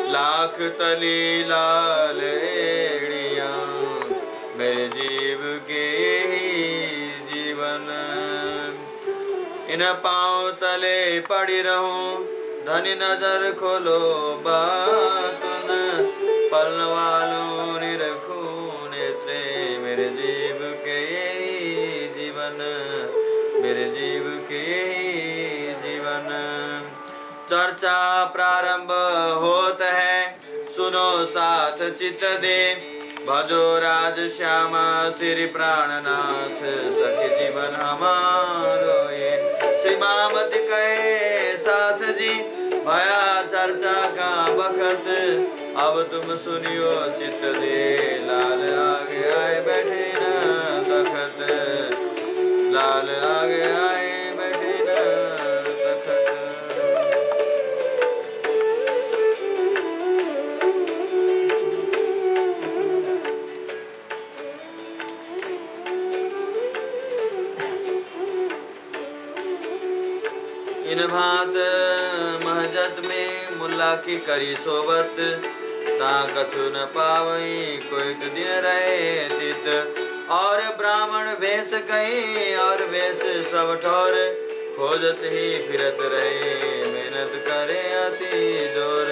लाख तली लाल एड़ियां मेरे जीव के जीवन। इन पाँव तले पड़ी रहूं धनी नजर खोलो बातुन। पलन वालों निरखूं नेत्रे मेरे जीव के यही जीवन, मेरे जीव के यही जीवन। चर्चा प्रारंभ होत है सुनो साथ चित्त दे। भजो राज श्यामा श्री प्राणनाथ सखी जीवन हमारो ये। श्री मामति कहे साथ जी भया चर्चा का बखत। अब तुम सुनियो चित्त दे लाल आगे आए बैठे न तखत। लाल आगे आए बैठे न तखत। इन भांत महजत में मुल्ला की करी सोबत। ता कछु न पावई कोई दिन रहे तित। और ब्राह्मण भेष कहीं और भेष सब ठोर। खोजत ही फिरत रहे मेहनत करे अति जोर।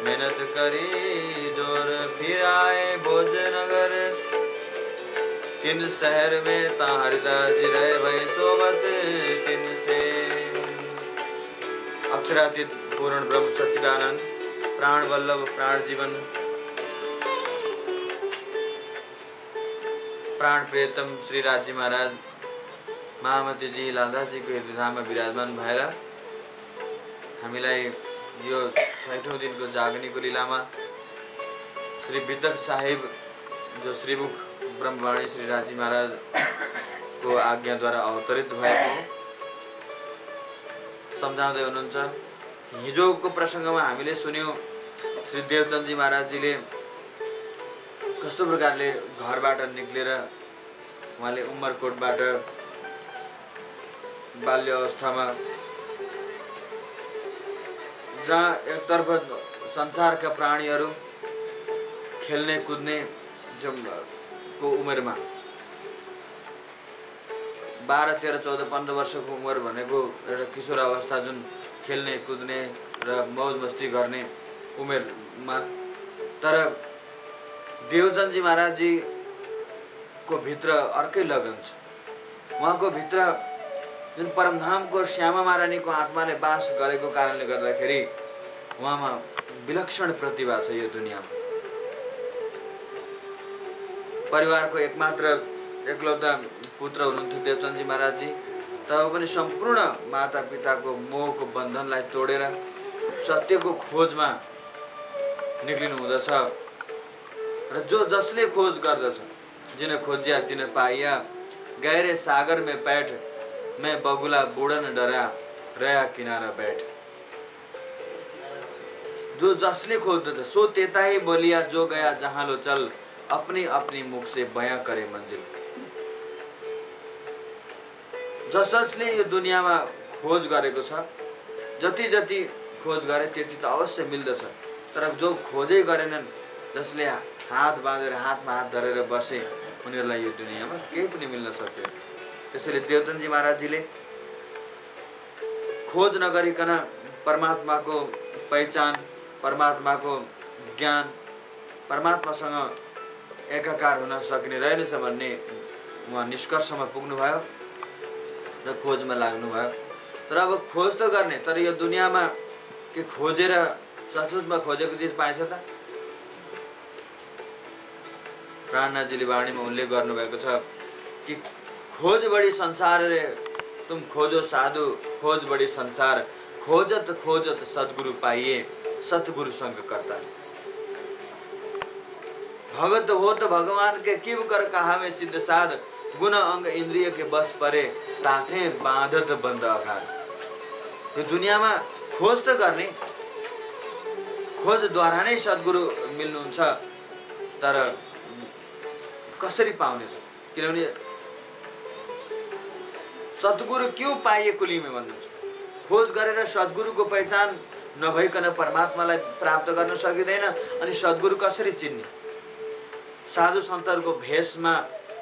मेहनत करी जोर फिर आए भोजनगर। तिन शहर में ता हरिदास जी रहे भई सोबत तिन से। अक्षरातीत पूर्ण ब्रह्म सच्चिदानंद प्राण वल्लभ प्राण जीवन प्राण प्रियतम श्री राज जी महाराज महामती जी लालदास जी को हृदयधाममा विराजमान भएर हामीलाई यो 6औं दिनको जागनीको लीलामा श्री वितक साहिब जो श्रीमुख ब्रह्मवाणी श्री राज जी महाराज को आज्ञाद्वारा अवतरित भएको सम्झाउँदै हुनुहुन्छ। हिजोको प्रसङ्गमा हामीले सुन्यौं श्री देवचन्दजी महाराजजीले कस्तो प्रकारले घरबाट निक्लेर उहाँले उमरकोटबाट बाल्य अवस्थामा जहाँ एकतर्फ संसारका प्राणीहरू खेल्ने कुद्ने को उमेरमा 12, 13, 14, 15 वर्षको उमेर भनेको एउटा किशोर अवस्था जुन खेल्ने कुद्ने र मौज मस्ती गर्ने उमेरमा। तर देवचन्दजी महाराजजी को भित्र अर्कै लगन छ। उहाँको भित्र जुन परमधामको श्यामा महारानीको आत्माले बास गरेको कारणले गर्दाखेरि उहाँमा विलक्षण प्रतिभा छ यो दुनियाँमा। परिवारको एकमात्र एकलौता पुत्र हुनुहुन्थ्यो देवचन्दजी महाराजजी। तब पनि सम्पूर्ण माता पिताको मोहको बन्धनलाई तोडेर सत्यको खोजमा निक्लिनु हुँदछ र जो जसले खोज गर्दछ जिन खोजिया तिन पाइया। गहरे सागर में बैठ मैं बगुला बुड़न डरा रया किनारा बैठ। जो जसले खोज्दछ सो तेता ही बोलिया जो गया जहाँ लो चल। अपनी अपनी मुख से बयां करे मंजिल। जसले यो दुनियाँमा खोज गरेको छ जति जति खोज गरे त्यति त अवश्य मिल्दछ। तर जो खोजै गरेनन् जसले हात बाँधेर हातमा हात धरेर बसे उनीहरूलाई यो दुनियाँमा केही पनि मिल्न सक्दैन। त्यसैले देवचन्दजी महाराजजीले खोज नगरिकन परमात्माको पहिचान परमात्माको ज्ञान परमात्मासँग एकाकार हुन सक्ने रहेनछ भन्ने उहाँ निष्कर्षमा पुग्नुभयो र खोजमा लाग्नुभयो। तर अब खोज त गर्ने तर यो दुनियाँमा के खोजेर सचमुचमा खोजेको चिज पाइन्छ त? प्राणनाथजीले वाणीमा उल्लेख गर्नुभएको छ कि खोज बढी संसार रे तुम खोजो साधु खोज बढी संसार। खोजत खोजत सद्गुरु पाइए सतगुरु संग करता। भगत हो तो भगवान के किव कर कहा में सिद्ध साध। गुण अंग इंद्रिय के बस परे ताथे बाँधत बन्द अगाध। यो दुनियाँमा खोज त गर्ने खोजद्वारा नै सद्गुरु मिल्नुहुन्छ। तर कसरी पाउने त? किनभने सद्गुरु क्यों पाइए कुली में भन्नुहुन्छ। खोज गरेर सद्गुरुको पहिचान नभइकन परमात्मालाई प्राप्त गर्न सकिँदैन। अनि सद्गुरु कसरी चिन्ने? साधु सन्तहरूको भेषमा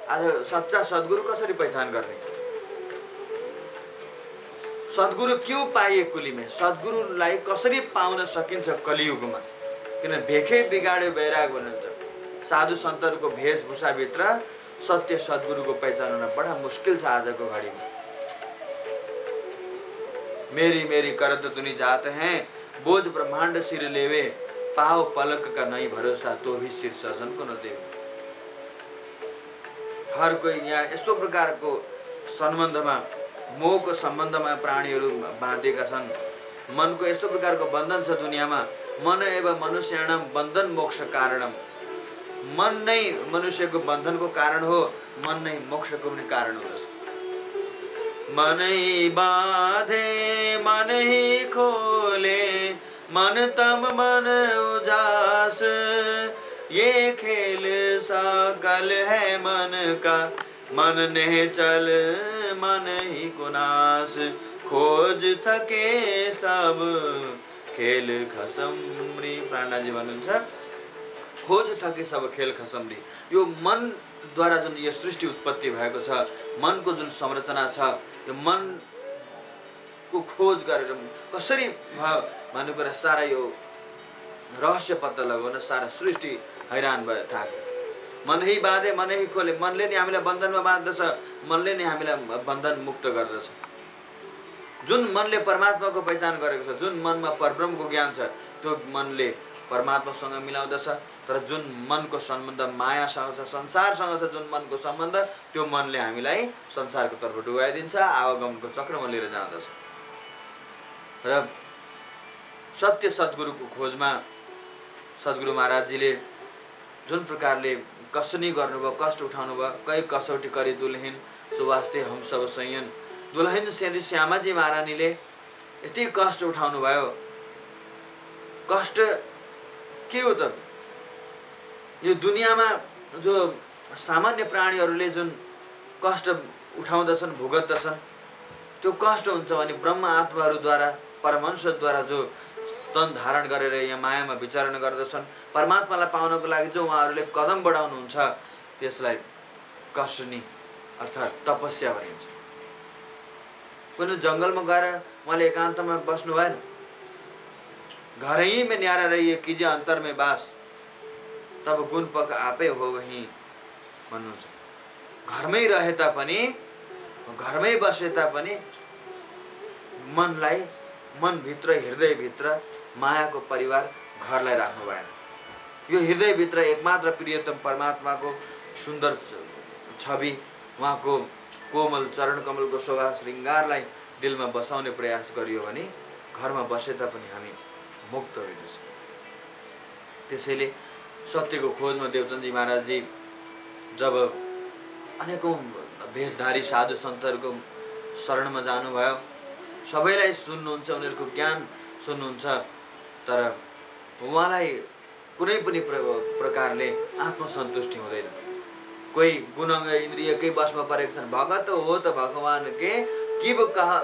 आज सच्चा सद्गुरु कसरी पहिचान गर्ने? सद्गुरु क्यों पाइए कुलीमे? सद्गुरुलाई कसरी पाउन सकिन्छ कलियुगमा? किन भेखै बिगाड्यो बैराग भन्नुहुन्छ। साधु सन्तहरूको भेषभूषाभित्र सत्य सद्गुरुको पहिचान हुन बडा मुस्किल छ आजको घडीमा। मेरी मेरी करत तुनी जात हैं, बोझ ब्रह्मांड सिर लेवे, पाव पलक का नहीं भरोसा, तो भी सिर सजन को न देवे। हर कोही यहाँ यस्तो प्रकारको सम्बन्धमा, मोहको सम्बन्धमा प्राणीहरू बाँधेका छन्। मनको यस्तो प्रकारको बन्धन छ दुनियाँमा। मन एवं मनुष्याणां बन्धन मोक्ष कारणम। मन नै मनुष्यको बन्धनको कारण हो, मन नै मोक्षको पनि कारण हुँदछ। मन ही बाँधे मन ही खोले, मन तम मन उजास, ये खेल सकल है मन का, मन ने चल मन ही को नाश, खोज थके सब खेल खसमरी। प्राणनाथजी भन्नुहुन्छ खोज थके सब खेल खसमरी। यो मनद्वारा जुन यो सृष्टि उत्पत्ति भएको छ, मनको जुन संरचना छ, यो मनको खोज गरेर कसरी भयो भन्ने कुरा सारा यो रहस्य पत्ता लगाउन सारा सृष्टि हैरान भयो थाक्यो। मन ही बाँधे मन ही खोले। मनले नै हामीलाई बन्धनमा बाँध्दछ, मनले नै हामीलाई बन्धन मुक्त गर्दछ। जुन मनले परमात्माको पहिचान गरेको छ, जुन मनमा परब्रह्मको ज्ञान छ, त्यो मनले परमात्मासँग मिलाउँदछ। तर जुन मनको सम्बन्ध मायासँग छ, संसारसँग छ, जुन मनको सम्बन्ध, त्यो मनले हामीलाई संसारको तर्फ डुबाइदिन्छ, आवागमनको चक्रमा लिएर जाँदछ। र सत्य सद्गुरुको खोजमा सद्गुरु महाराजजीले जुन प्रकारले कसनी गर्नुभयो, कष्ट उठाउनु भयो। कै कसौटी करी दुल्हिन, सुवास्ते हम सब सैयन। दुल्हिन श्री श्यामाजी महारानीले यति कष्ट उठाउनु भयो। कष्ट के हो त? यो दुनियाँमा जो सामान्य प्राणीहरूले जुन कष्ट उठाउँदछन्, भुगत्दछन्, त्यो कष्ट हुन्छ भने ब्रह्म आत्माहरूद्वारा, परमहंसद्वारा जो तन धारण गरेर यहाँ मायामा विचरण गर्दछन्, परमात्मालाई पाउनको लागि जो उहाँहरूले कदम बढाउनुहुन्छ, त्यसलाई कसनी अर्थात् तपस्या भनिन्छ। कुनै जङ्गलमा गएर उहाँले एकान्तमा बस्नु भएन। घरै में न्यारा रहिए कीजिए अंतर में बास, तब गुण पक आपै हो वहीं भन्नुहुन्छ। घरमै रहे तापनि, घरमै बसे तापनि मनलाई, मनभित्र, हृदयभित्र मायाको परिवार घरलाई राख्नु भएन। यो हृदयभित्र एकमात्र प्रियतम परमात्माको सुन्दर छवि, उहाँको कोमल चरण कमलको शोभा श्रृङ्गारलाई दिलमा बसाउने प्रयास गरियो भने घरमा बसे तापनि हामी मुक्त हुनेछ। त्यसैले सत्यको खोजमा देवचन्दजी महाराजजी जब अनेकौं भेषधारी साधु सन्तहरूको शरणमा जानुभयो, सबैलाई सुन्नुहुन्छ, उनीहरूको ज्ञान सुन्नुहुन्छ, तर उहाँलाई कुनै पनि प्रकारले आत्मसन्तुष्टि हुँदैन। कोही गुणअङ्ग इन्द्रियकै बसमा परेका छन्। भगत हो त भगवान के किब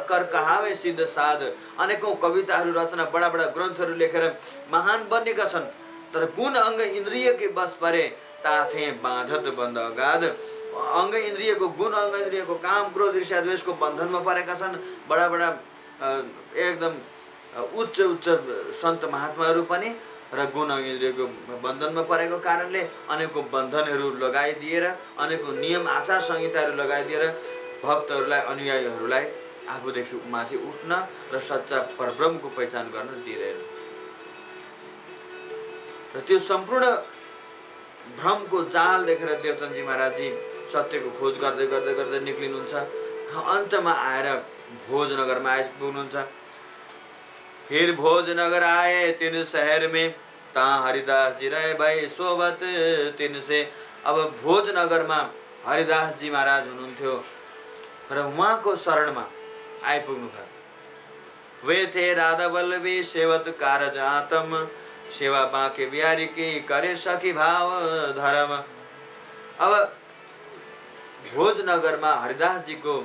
कर कहावे सिद्ध साध। अनेकौं कविताहरू रचना, बडा बडा ग्रन्थहरू लेखेर महान बनेका छन्, तर गुण अङ्ग इन्द्रियकै बस परे ताथे बाँधत बन्द अगाध। अङ्ग इन्द्रियको, गुण अङ्ग इन्द्रियको काम क्रोध ईर्ष्या द्वेषको बन्धनमा परेका छन्। बडा बडा एकदम उच्च उच्च सन्त महात्माहरू पनि र गुण अङ्ग इन्द्रियको बन्धनमा परेको कारणले अनेकौं बन्धनहरू लगाइदिएर, अनेकौं नियम आचार संहिताहरू लगाइदिएर भक्तहरूलाई, अनुयायीहरूलाई आफूदेखि माथि उठ्न र सच्चा परब्रह्मको पहिचान गर्न दिँदैन। र त्यो सम्पूर्ण भ्रमको जाल देखेर देवचन्दजी महाराजजी सत्यको खोज गर्दै गर्दै गर्दै निक्लिनुहुन्छ। अन्तमा आएर भोजनगरमा आइपुग्नुहुन्छ। फिर भोजनगर आए तिन शहर में, तहाँ हरिदास जी रहे भाइ सोबत तिन से। अब भोजनगरमा हरिदास जी महाराज हुनुहुन्थ्यो र उहाँको शरणमा आइपुग्नु भयो। वे थे राधा वल्लभी सेवत कारज आतम, सेवा बाँके बिहारी की करे सखी भाव धर्म। अब भोजनगरमा हरिदास जी को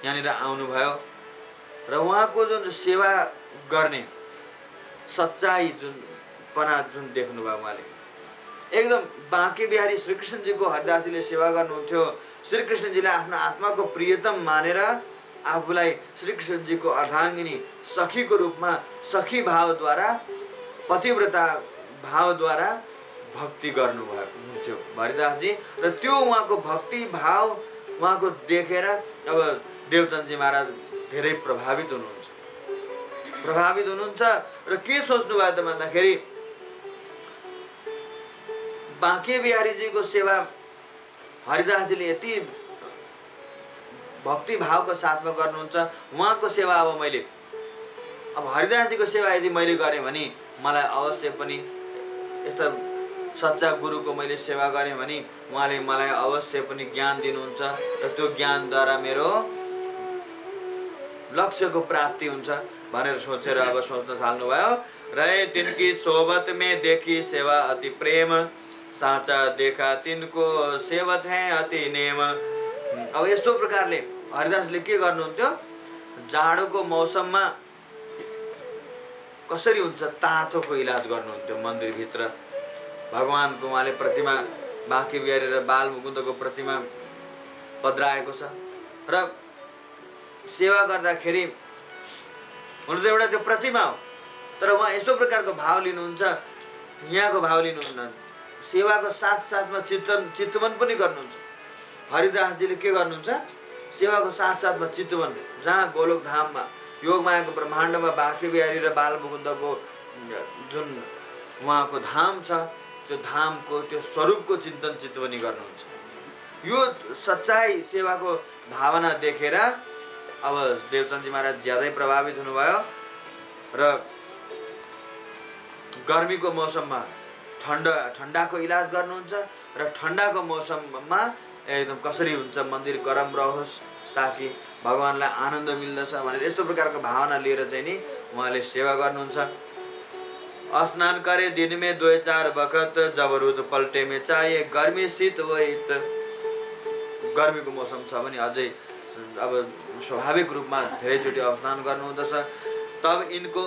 यहाँनिर आउनुभयो र उहाँको जुन सेवा गर्ने सच्चाइ जुन देख्नुभयो उहाँले। एकदम बाँके बिहारी श्रीकृष्णजीको हरिदासजीले सेवा गर्नुहुन्थ्यो। श्रीकृष्णजीले आफ्नो आत्माको प्रियतम मानेर आफूलाई श्रीकृष्णजीको अर्धाङ्गिनी सखीको रूपमा सखी भावद्वारा पतिव्रता भावद्वारा भक्ति गर्नुभएको हुन्थ्यो हरिदासजी। र त्यो उहाँको भक्ति भाव उहाँको देखेर अब देवचन्दजी महाराज धेरै प्रभावित हुनुहुन्छ र के सोच्नु भयो त भन्दाखेरि बाँके बिहारीजीको सेवा हरिदासजीले यति भक्ति भावको साथमा गर्नुहुन्छ, उहाँको सेवा अब हरिदासजीको सेवा यदि मैले गरेँ भने मलाई अवश्य पनि यस्ता सच्चा गुरुको मैले सेवा गरेँ भने उहाँले मलाई अवश्य पनि ज्ञान दिनुहुन्छ र त्यो ज्ञानद्वारा मेरो लक्ष्यको प्राप्ति हुन्छ भनेर सोचेर अब सोच्न थाल्नुभयो। रहे तिनकी सोबत में देखी सेवा अति प्रेम, साँचा देखा तिनको सेवत है अति नेम। अब यस्तो प्रकारले हरिदासले के गर्नुहुन्थ्यो, जाडोको मौसममा कसरी हुन्छ तातोको इलाज गर्नुहुन्थ्यो मन्दिरभित्र। भगवानको उहाँले प्रतिमा बाँके बिहारी र बाल मुकुन्दको प्रतिमा पध्राएको छ र सेवा गर्दाखेरि हुन त एउटा त्यो प्रतिमा हो, तर उहाँ यस्तो प्रकारको भाव लिनुहुन्छ, यहाँको भाव लिनुहुन्न, सेवाको साथसाथमा चितवन पनि गर्नुहुन्छ। हरिदासजीले के गर्नुहुन्छ, सेवाको साथसाथमा चितवन, जहाँ गोलोक धाममा योगमायाको ब्रह्माण्डमा बाँके बिहारी र बाल मुकुन्दको जुन उहाँको धाम छ, त्यो धामको त्यो स्वरूपको चिन्तन चितवनी गर्नुहुन्छ। यो सच्चाइ सेवाको भावना देखेर अब देवचन्दजी महाराज ज्यादै प्रभावित हुनुभयो र गर्मीको मौसममा ठन्डाको इलाज गर्नुहुन्छ र ठन्डाको मौसममा एकदम कसरी हुन्छ मन्दिर गरम रहोस् ताकि भगवानलाई आनन्द मिल्दछ भनेर यस्तो प्रकारको भावना लिएर चाहिँ नि उहाँले सेवा गर्नुहुन्छ। स्नान करे दिन में 2-4 बखत, जब रुद पल्टे में चाहिए गर्मी शीत वैत। गर्मीको मौसम छ भने अझै अब स्वाभाविक रूपमा धेरैचोटि स्नान गर्नुहुँदछ। तब इनको